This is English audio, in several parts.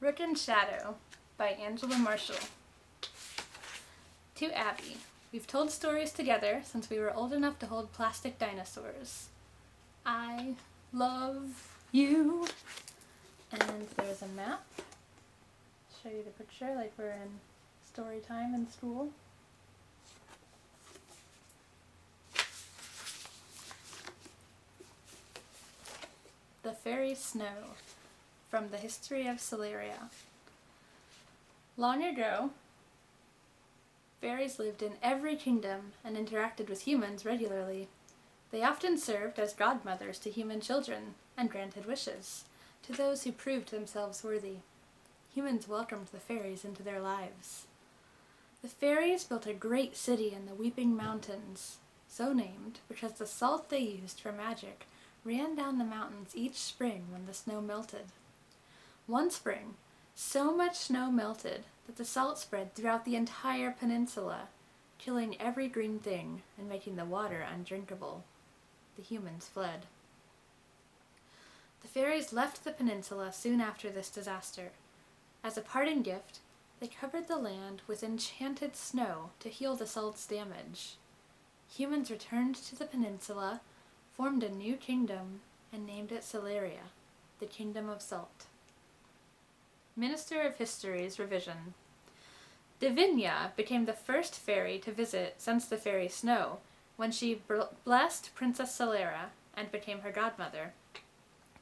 Rook and Shadow by Angela Marshall. To Abby, we've told stories together since we were old enough to hold plastic dinosaurs. I love you. And there's a map. Show you the picture like we're in story time in school. The Fairy Snow, from the History of Salaria. Long ago, fairies lived in every kingdom and interacted with humans regularly. They often served as godmothers to human children and granted wishes to those who proved themselves worthy. Humans welcomed the fairies into their lives. The fairies built a great city in the Weeping Mountains, so named because the salt they used for magic ran down the mountains each spring when the snow melted. One spring, so much snow melted that the salt spread throughout the entire peninsula, killing every green thing and making the water undrinkable. The humans fled. The fairies left the peninsula soon after this disaster. As a parting gift, they covered the land with enchanted snow to heal the salt's damage. Humans returned to the peninsula, formed a new kingdom, and named it Salaria, the Kingdom of Salt. Minister of History's revision. Divinia became the first fairy to visit since the Fairy Snow, when she blessed Princess Salara and became her godmother.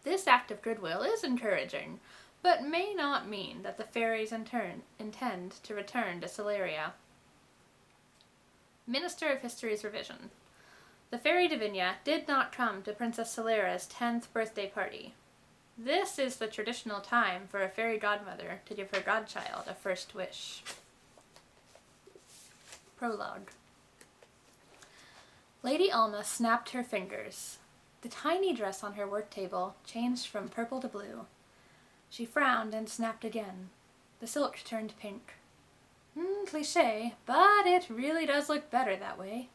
This act of goodwill is encouraging, but may not mean that the fairies in turn intend to return to Salaria. Minister of History's revision. The fairy Divinia did not come to Princess Salara's 10th birthday party. This is the traditional time for a fairy godmother to give her godchild a first wish. Prologue. Lady Alma snapped her fingers. The tiny dress on her work table changed from purple to blue. She frowned and snapped again. The silk turned pink. Cliché, but it really does look better that way.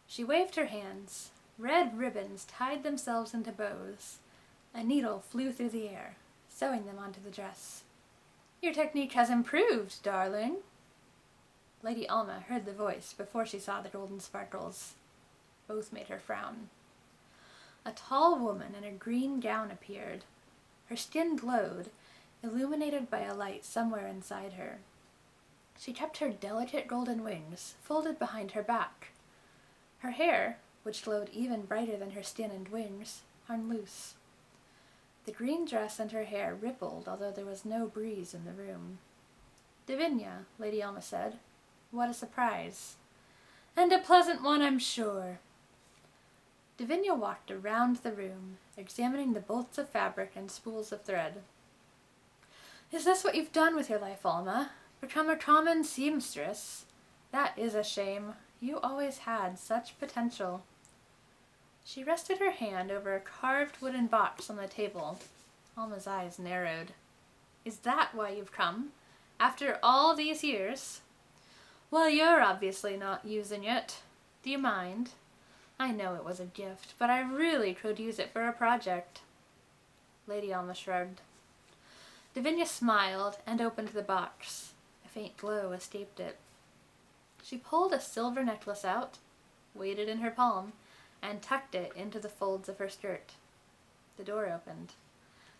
She waved her hands. Red ribbons tied themselves into bows. A needle flew through the air, sewing them onto the dress. Your technique has improved, darling. Lady Alma heard the voice before she saw the golden sparkles. Both made her frown. A tall woman in a green gown appeared. Her skin glowed, illuminated by a light somewhere inside her. She kept her delicate golden wings folded behind her back. Her hair, which glowed even brighter than her skin and wings, hung loose. The green dress and her hair rippled, although there was no breeze in the room. Divinia, Lady Alma said. What a surprise. And a pleasant one, I'm sure. Divinia walked around the room, examining the bolts of fabric and spools of thread. Is this what you've done with your life, Alma? Become a common seamstress? That is a shame. You always had such potential. She rested her hand over a carved wooden box on the table. Alma's eyes narrowed. Is that why you've come? After all these years? Well, you're obviously not using it. Do you mind? I know it was a gift, but I really could use it for a project. Lady Alma shrugged. Divinia smiled and opened the box. A faint glow escaped it. She pulled a silver necklace out, weighed it in her palm, and tucked it into the folds of her skirt. The door opened.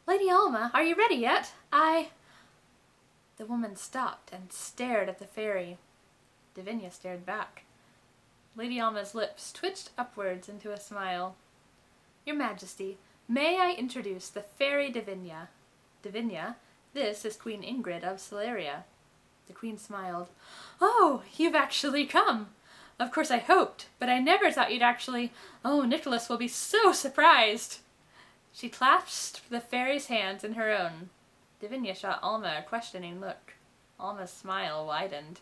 Lady Alma, are you ready yet? The woman stopped and stared at the fairy. Divinia stared back. Lady Alma's lips twitched upwards into a smile. Your Majesty, may I introduce the fairy Divinia? Divinia, this is Queen Ingrid of Salaria. The queen smiled. Oh, you've actually come. Of course I hoped, but I never thought you'd actually... Oh, Nicholas will be so surprised. She clasped the fairy's hands in her own. Divinia shot Alma a questioning look. Alma's smile widened.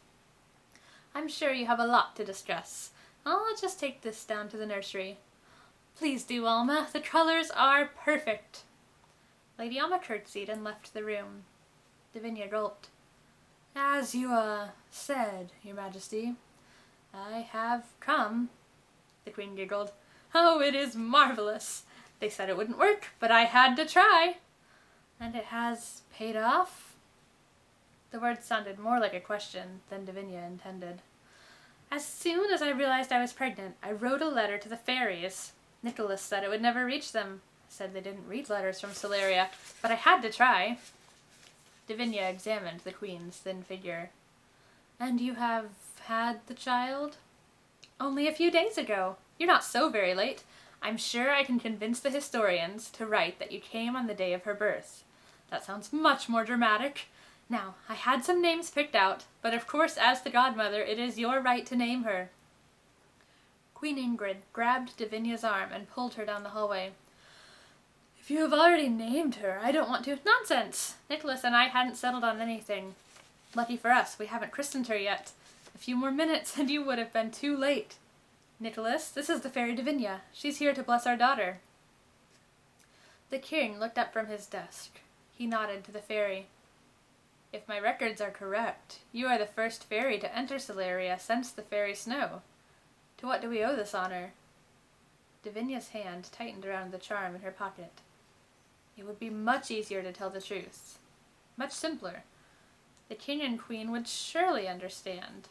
I'm sure you have a lot to discuss. I'll just take this down to the nursery. Please do, Alma. The colors are perfect. Lady Alma curtsied and left the room. Divinia gulped. As you, said, Your Majesty. I have come. The queen giggled. Oh, it is marvelous. They said it wouldn't work, but I had to try. And it has paid off? The words sounded more like a question than Davinia intended. As soon as I realized I was pregnant, I wrote a letter to the fairies. Nicholas said it would never reach them. Said they didn't read letters from Salaria, but I had to try. Davinia examined the queen's thin figure. And you have had the child? Only a few days ago. You're not so very late. I'm sure I can convince the historians to write that you came on the day of her birth. That sounds much more dramatic. Now, I had some names picked out, but of course as the godmother it is your right to name her. Queen Ingrid grabbed Davinia's arm and pulled her down the hallway. If you have already named her, I don't want to. Nonsense! Nicholas and I hadn't settled on anything. Lucky for us, we haven't christened her yet. A few more minutes and you would have been too late. Nicholas, this is the fairy Davinia. She's here to bless our daughter. The king looked up from his desk. He nodded to the fairy. If my records are correct, you are the first fairy to enter Salaria since the fairy snow. To what do we owe this honor? Davinia's hand tightened around the charm in her pocket. It would be much easier to tell the truth. Much simpler. The king and queen would surely understand.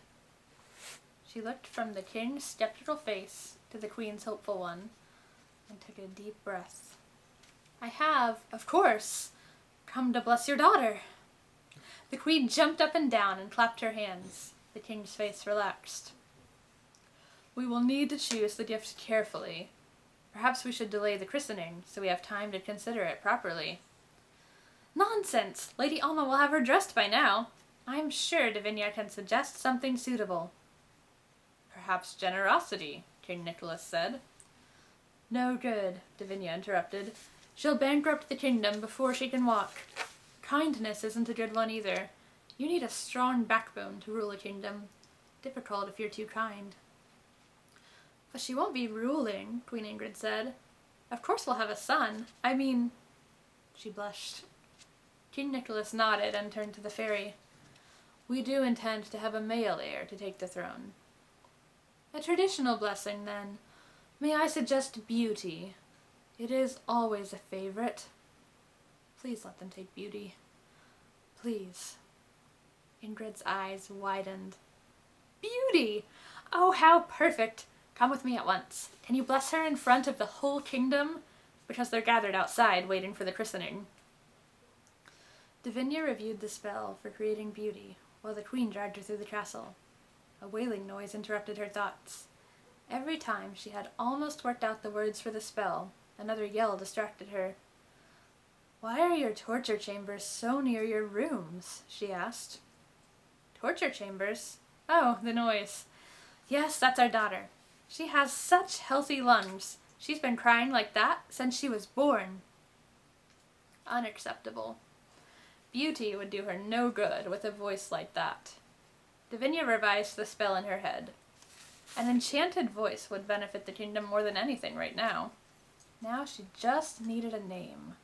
She looked from the king's skeptical face to the queen's hopeful one, and took a deep breath. I have, of course, come to bless your daughter. The queen jumped up and down and clapped her hands. The king's face relaxed. We will need to choose the gift carefully. Perhaps we should delay the christening, so we have time to consider it properly. Nonsense! Lady Alma will have her dressed by now. I am sure Davinia can suggest something suitable. Perhaps generosity, King Nicholas said. No good, Davinia interrupted. She'll bankrupt the kingdom before she can walk. Kindness isn't a good one either. You need a strong backbone to rule a kingdom. Difficult if you're too kind. But she won't be ruling, Queen Ingrid said. Of course we'll have a son. I mean... She blushed. King Nicholas nodded and turned to the fairy. We do intend to have a male heir to take the throne. A traditional blessing, then. May I suggest beauty? It is always a favorite. Please let them take beauty. Please. Ingrid's eyes widened. Beauty! Oh, how perfect! Come with me at once. Can you bless her in front of the whole kingdom? Because they're gathered outside waiting for the christening. Davinia reviewed the spell for creating beauty, while the queen dragged her through the castle. A wailing noise interrupted her thoughts. Every time she had almost worked out the words for the spell, another yell distracted her. Why are your torture chambers so near your rooms? She asked. Torture chambers? Oh, the noise. Yes, that's our daughter. She has such healthy lungs. She's been crying like that since she was born. Unacceptable. Beauty would do her no good with a voice like that. Davinia revised the spell in her head. An enchanted voice would benefit the kingdom more than anything right now. Now she just needed a name.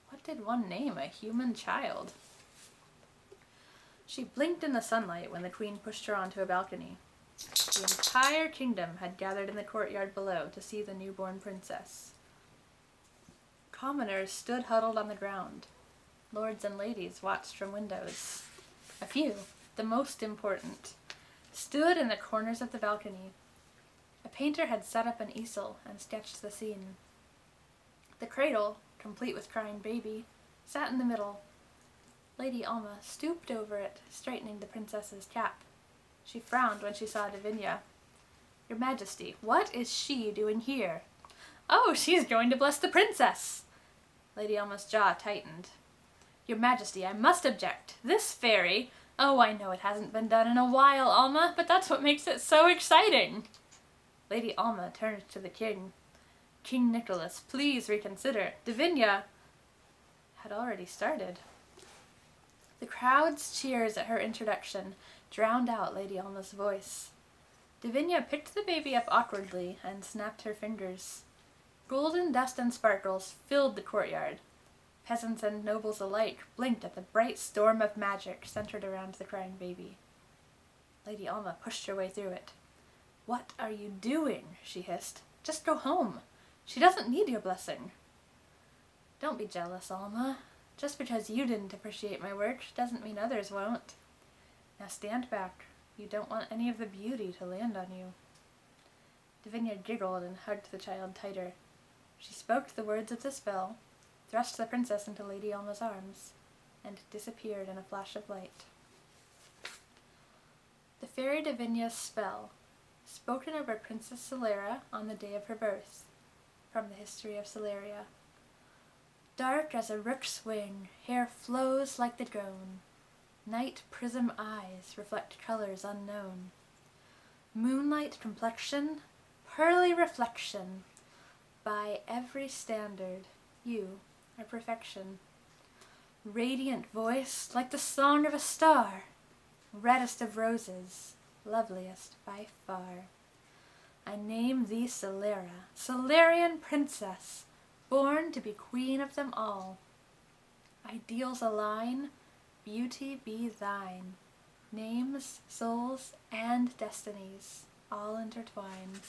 What did one name a human child? She blinked in the sunlight when the queen pushed her onto a balcony. The entire kingdom had gathered in the courtyard below to see the newborn princess. Commoners stood huddled on the ground. Lords and ladies watched from windows. A few, the most important, stood in the corners of the balcony. A painter had set up an easel and sketched the scene. The cradle, complete with crying baby, sat in the middle. Lady Alma stooped over it, straightening the princess's cap. She frowned when she saw Davinia. Your Majesty, what is she doing here? Oh, she's going to bless the princess! Lady Alma's jaw tightened. Your Majesty, I must object. This fairy... Oh, I know it hasn't been done in a while, Alma, but that's what makes it so exciting. Lady Alma turned to the king. King Nicholas, please reconsider. Davinia had already started. The crowd's cheers at her introduction drowned out Lady Alma's voice. Davinia picked the baby up awkwardly and snapped her fingers. Golden dust and sparkles filled the courtyard. Peasants and nobles alike blinked at the bright storm of magic centered around the crying baby. Lady Alma pushed her way through it. What are you doing? She hissed. Just go home. She doesn't need your blessing. Don't be jealous, Alma. Just because you didn't appreciate my work doesn't mean others won't. Now stand back. You don't want any of the beauty to land on you. Davinia giggled and hugged the child tighter. She spoke the words of the spell, thrust the princess into Lady Alma's arms, and disappeared in a flash of light. The fairy Davinia's spell, spoken over Princess Salara on the day of her birth, from the history of Salaria. Dark as a rook's wing, hair flows like the drone. Night prism eyes reflect colors unknown. Moonlight complexion, pearly reflection. By every standard, you are perfection. Radiant voice like the song of a star. Reddest of roses, loveliest by far. I name thee Salara, Salarian princess, born to be queen of them all. Ideals align, beauty be thine. Names, souls, and destinies all intertwine.